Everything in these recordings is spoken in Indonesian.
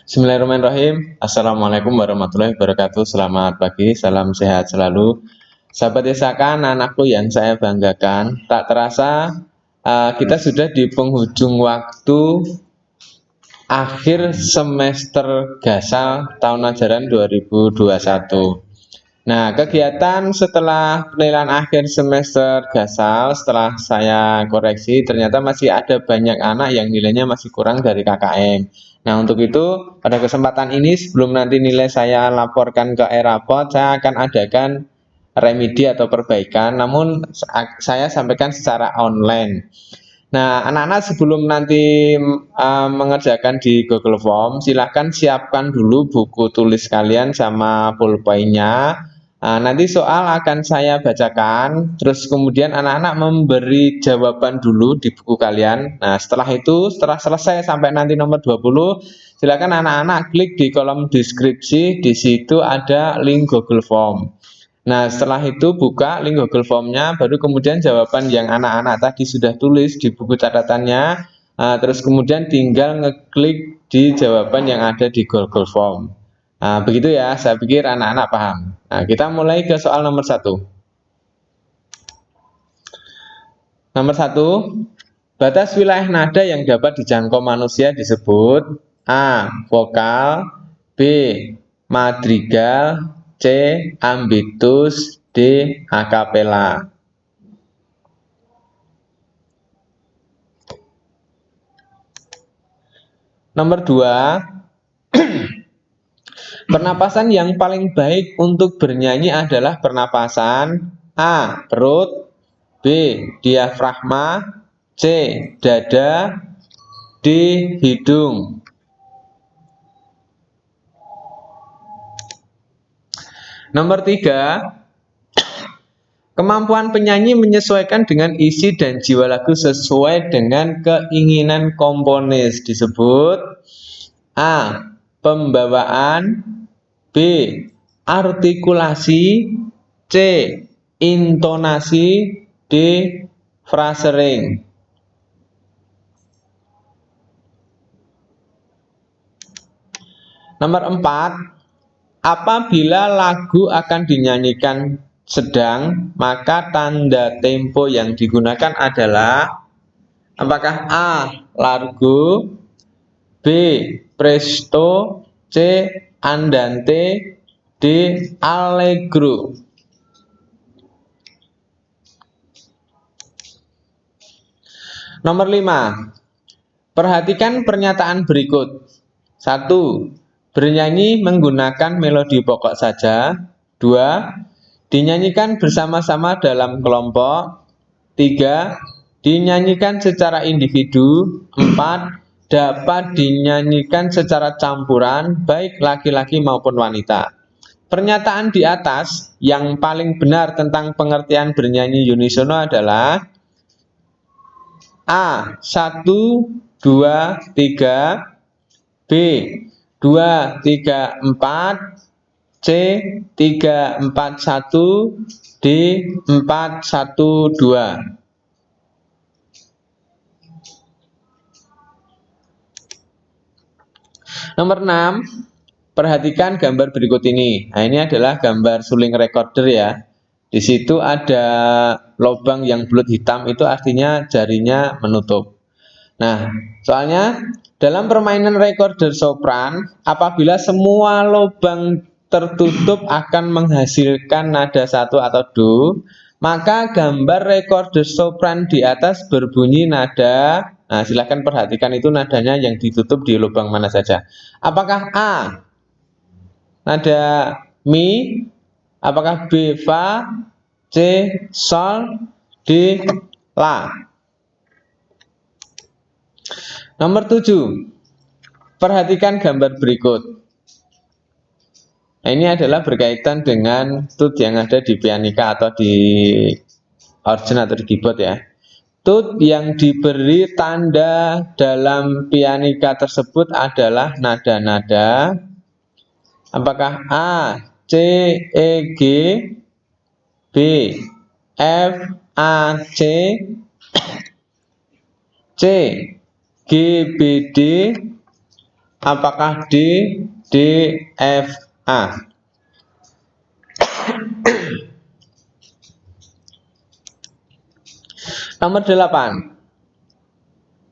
Bismillahirrahmanirrahim. Assalamualaikum warahmatullahi wabarakatuh. Selamat pagi, salam sehat selalu. Sahabat Desakan, anakku yang saya banggakan, tak terasa kita sudah di penghujung waktu akhir semester Gasal tahun ajaran 2021. Nah, kegiatan setelah penilaian akhir semester Gasal, setelah saya koreksi, ternyata masih ada banyak anak yang nilainya masih kurang dari KKM. Nah, untuk itu, pada kesempatan ini, sebelum nanti nilai saya laporkan ke e-raport, saya akan adakan remedi atau perbaikan, namun saya sampaikan secara online. Nah, anak-anak sebelum nanti mengerjakan di Google Form, silahkan siapkan dulu buku tulis kalian sama pulpennya. Nanti soal akan saya bacakan, terus kemudian anak-anak memberi jawaban dulu di buku kalian. Nah, setelah itu, setelah selesai sampai nanti nomor 20, silakan anak-anak klik di kolom deskripsi, di situ ada link Google Form. Nah, setelah itu buka link Google Form-nya, baru kemudian jawaban yang anak-anak tadi sudah tulis di buku catatannya, terus kemudian tinggal ngeklik di jawaban yang ada di Google Form. Nah, begitu ya, saya pikir anak-anak paham. Nah, kita mulai ke soal nomor 1. Nomor 1, batas wilayah nada yang dapat dijangkau manusia disebut A. Vokal, B. Madrigal, C. Ambitus, D. Akapela. Nomor 2, pernapasan yang paling baik untuk bernyanyi adalah pernapasan A. Perut, B. Diafragma, C. Dada, D. Hidung. Nomor 3, kemampuan penyanyi menyesuaikan dengan isi dan jiwa lagu sesuai dengan keinginan komponis disebut A. Pembawaan, B. Artikulasi, C. Intonasi, D. Frasering. Nomor 4, apabila lagu akan dinyanyikan sedang, maka tanda tempo yang digunakan adalah apakah A. Largo, B. Presto, C. Andante, D. Allegro. Nomor 5, perhatikan pernyataan berikut. 1. Bernyanyi menggunakan melodi pokok saja. 2. Dinyanyikan bersama-sama dalam kelompok. 3. Dinyanyikan secara individu. 4. Dapat dinyanyikan secara campuran, baik laki-laki maupun wanita. Pernyataan di atas yang paling benar tentang pengertian bernyanyi unisono adalah A. 1, 2, 3, B. 2, 3, 4, C. 3, 4, 1, D. 4, 1, 2. Nomor 6, perhatikan gambar berikut ini. Nah, ini adalah gambar suling recorder ya. Di situ ada lubang yang bulat hitam, itu artinya jarinya menutup. Nah, soalnya dalam permainan recorder sopran, apabila semua lubang tertutup akan menghasilkan nada 1 atau do, maka gambar recorder sopran di atas berbunyi nada. Nah, silahkan perhatikan itu nadanya yang ditutup di lubang mana saja. Apakah A. nada mi, apakah B. fa, C. sol, D. la. Nomor 7, perhatikan gambar berikut. Nah, ini adalah berkaitan dengan tut yang ada di pianika atau di organ atau di keyboard ya. Tut yang diberi tanda dalam pianika tersebut adalah nada-nada. Apakah A. C, E, G, B, F, A, C, C, G, B, D, Apakah D, D, F, A? Nomor 8.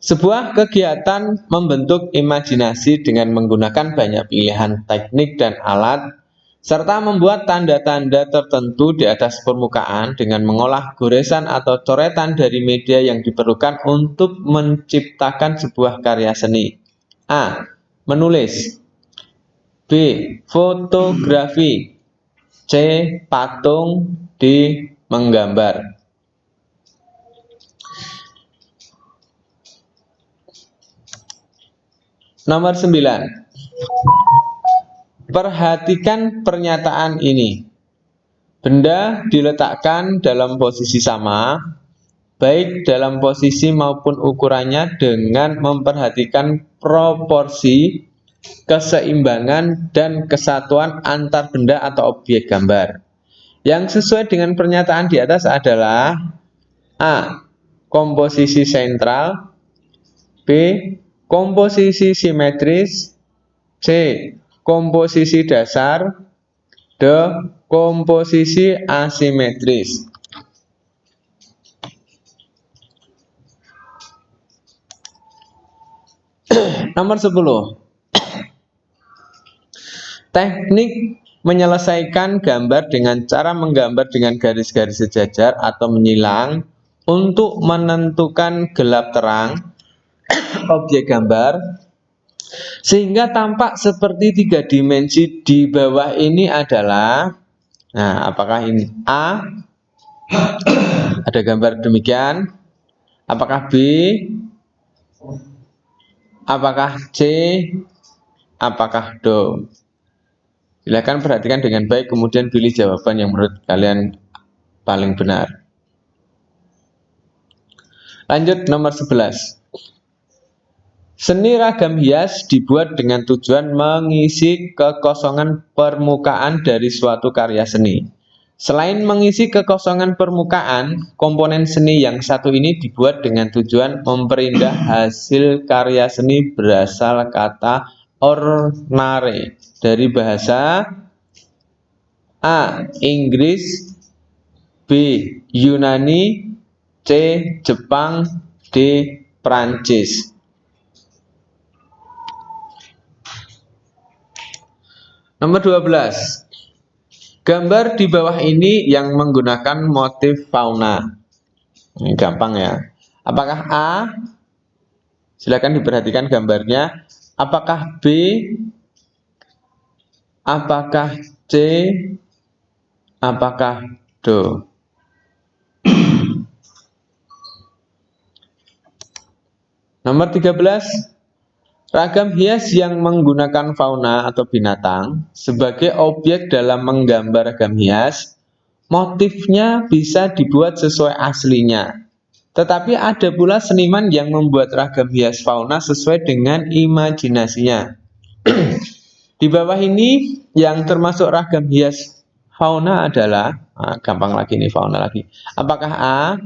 Sebuah kegiatan membentuk imajinasi dengan menggunakan banyak pilihan teknik dan alat, serta membuat tanda-tanda tertentu di atas permukaan dengan mengolah goresan atau coretan dari media yang diperlukan untuk menciptakan sebuah karya seni. A. Menulis. B. Fotografi. C. Patung. D. Menggambar. Nomor 9. Perhatikan pernyataan ini. Benda diletakkan dalam posisi sama, baik dalam posisi maupun ukurannya, dengan memperhatikan proporsi, keseimbangan, dan kesatuan antar benda atau objek gambar. Yang sesuai dengan pernyataan di atas adalah A. Komposisi sentral. B. Komposisi simetris. C. Komposisi dasar. D. Komposisi asimetris. Nomor 10. Teknik menyelesaikan gambar dengan cara menggambar dengan garis-garis sejajar atau menyilang untuk menentukan gelap terang objek gambar sehingga tampak seperti 3 dimensi di bawah ini adalah, nah, apakah ini A, ada gambar demikian, apakah B, apakah C, apakah D? Silakan perhatikan dengan baik, kemudian pilih jawaban yang menurut kalian paling benar. Lanjut nomor 11. Seni ragam hias dibuat dengan tujuan mengisi kekosongan permukaan dari suatu karya seni. Selain mengisi kekosongan permukaan, komponen seni yang satu ini dibuat dengan tujuan memperindah hasil karya seni berasal kata ornare dari bahasa A. Inggris, B. Yunani, C. Jepang, D. Prancis. Nomor 12. Gambar di bawah ini yang menggunakan motif fauna. Ini gampang ya. Apakah A? Silakan diperhatikan gambarnya. Apakah B? Apakah C? Apakah D? Nomor 13. Ragam hias yang menggunakan fauna atau binatang sebagai objek dalam menggambar ragam hias, motifnya bisa dibuat sesuai aslinya. Tetapi ada pula seniman yang membuat ragam hias fauna sesuai dengan imajinasinya. Di bawah ini yang termasuk ragam hias fauna adalah, gampang lagi nih fauna lagi. Apakah A?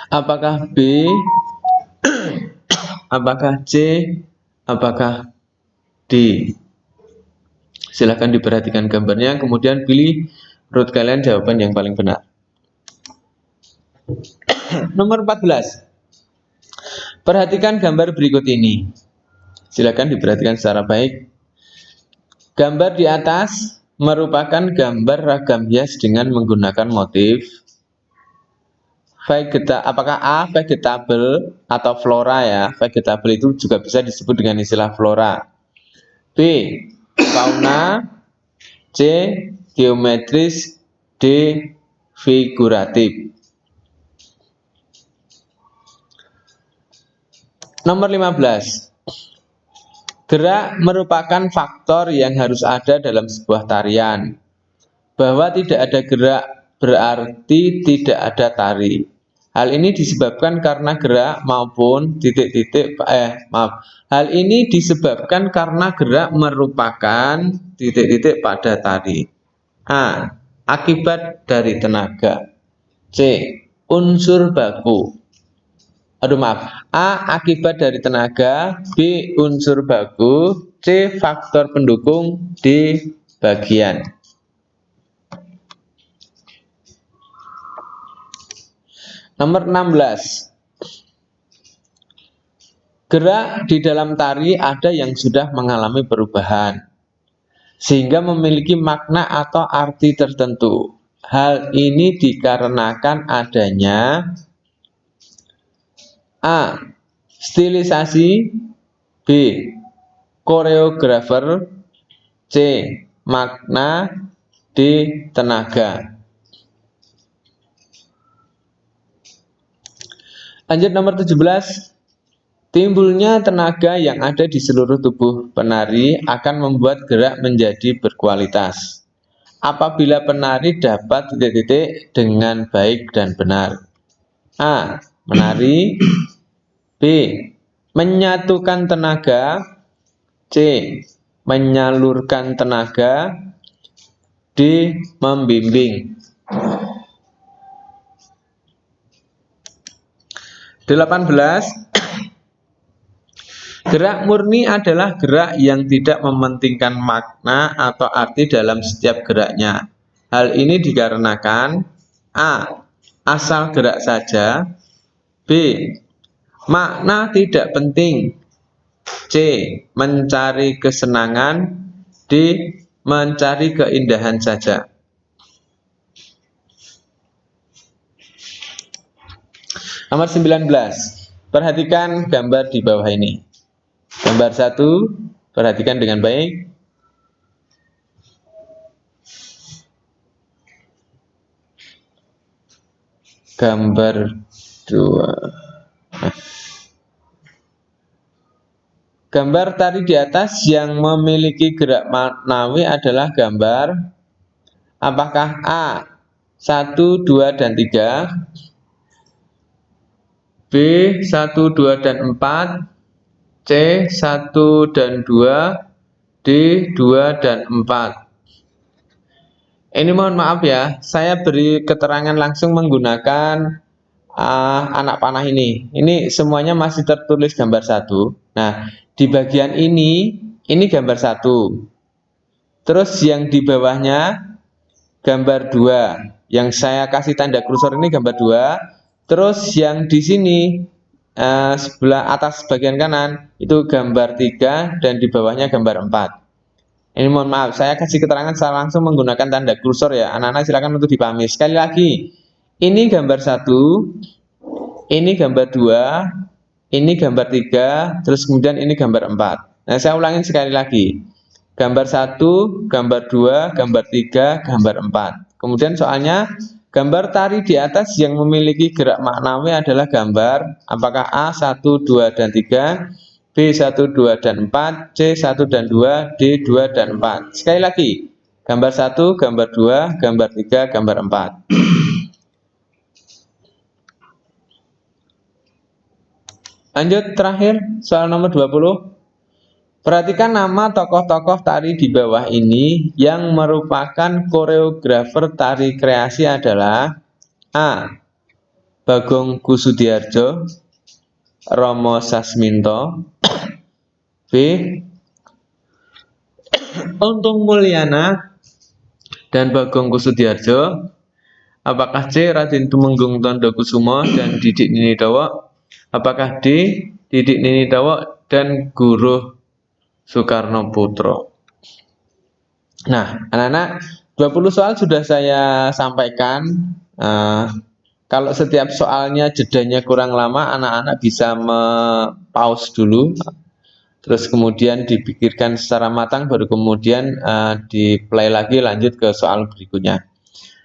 Apakah B? Apakah C? Apakah D? Silahkan diperhatikan gambarnya, kemudian pilih menurut kalian jawaban yang paling benar. Nomor 14. Perhatikan gambar berikut ini. Silakan diperhatikan secara baik. Gambar di atas merupakan gambar ragam hias dengan menggunakan motif apakah A. Vegetable atau flora ya. Vegetable itu juga bisa disebut dengan istilah flora. B. Fauna. C. Geometris. D. Figuratif. Nomor 15. Gerak merupakan faktor yang harus ada dalam sebuah tarian. Bahwa tidak ada gerak berarti tidak ada tari. Hal ini disebabkan karena gerak maupun Hal ini disebabkan karena gerak merupakan pada tari. A. Akibat dari tenaga. C. Unsur baku. Aduh maaf, A akibat dari tenaga, B unsur baku, C faktor pendukung, D bagian. Nomor 16. Gerak di dalam tari ada yang sudah mengalami perubahan, sehingga memiliki makna atau arti tertentu. Hal ini dikarenakan adanya A. Stilisasi, B. Koreografer, C. Makna, D. Tenaga. Lanjut nomor 17. Timbulnya tenaga yang ada di seluruh tubuh penari akan membuat gerak menjadi berkualitas. Apabila penari dapat titik-titik dengan baik dan benar. A. Menari. B. Menyatukan tenaga. C. Menyalurkan tenaga. D. Membimbing. 18. Gerak murni adalah gerak yang tidak mementingkan makna atau arti dalam setiap geraknya. Hal ini dikarenakan A. Asal gerak saja. B. Makna tidak penting. C. Mencari kesenangan. D. Mencari keindahan saja. Nomor 19. Perhatikan gambar di bawah ini. Gambar 1, perhatikan dengan baik. Gambar 2. Gambar tari di atas yang memiliki gerak maknawi adalah gambar apakah A. 1, 2, dan 3, B. 1, 2, dan 4, C. 1 dan 2, D. 2 dan 4. Ini mohon maaf ya, saya beri keterangan langsung menggunakan anak panah ini. Ini semuanya masih tertulis gambar 1. Nah, di bagian ini gambar 1. Terus yang di bawahnya gambar 2. Yang saya kasih tanda kursor ini gambar 2. Terus yang di sini sebelah atas bagian kanan itu gambar 3 dan di bawahnya gambar 4. Ini mohon maaf, saya kasih keterangan secara langsung menggunakan tanda kursor ya. Anak-anak silakan untuk dipahami. Sekali lagi, ini gambar 1, ini gambar 2, ini gambar 3, terus kemudian ini gambar 4. Nah, saya ulangin sekali lagi. Gambar 1, gambar 2, gambar 3, gambar 4. Kemudian soalnya gambar tari di atas yang memiliki gerak maknawi adalah gambar apakah A 1, 2, dan 3, B 1, 2, dan 4, C 1 dan 2, D 2 dan 4. Sekali lagi, gambar 1, gambar 2, gambar 3, gambar 4. Lanjut terakhir, soal nomor 20. Perhatikan nama tokoh-tokoh tari di bawah ini yang merupakan koreografer tari kreasi adalah A. Bagong Kussudiardja, Romo Sasminto, B. Untung Mulyana dan Bagong Kussudiardja, apakah C. Raden Tumenggung Tandhakusuma dan Didik Ninitowo, apakah D. Didik Ninitowo dan Guruh Soekarnoputro. Nah, anak-anak, 20 soal sudah saya sampaikan. Kalau setiap soalnya jedanya kurang lama, anak-anak bisa pause dulu, terus kemudian dipikirkan secara matang, baru kemudian di play lagi lanjut ke soal berikutnya.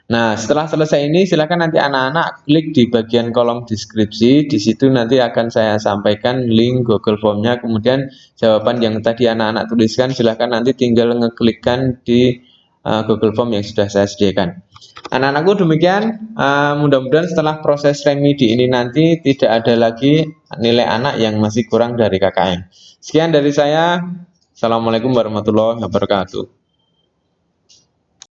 Nah, setelah selesai ini silakan nanti anak-anak klik di bagian kolom deskripsi. Di situ nanti akan saya sampaikan link Google Form-nya. Kemudian jawaban yang tadi anak-anak tuliskan silakan nanti tinggal ngeklikkan di Google Form yang sudah saya sediakan. Anak-anakku demikian, mudah-mudahan setelah proses remedi ini nanti tidak ada lagi nilai anak yang masih kurang dari KKM. Sekian dari saya. Assalamualaikum warahmatullahi wabarakatuh.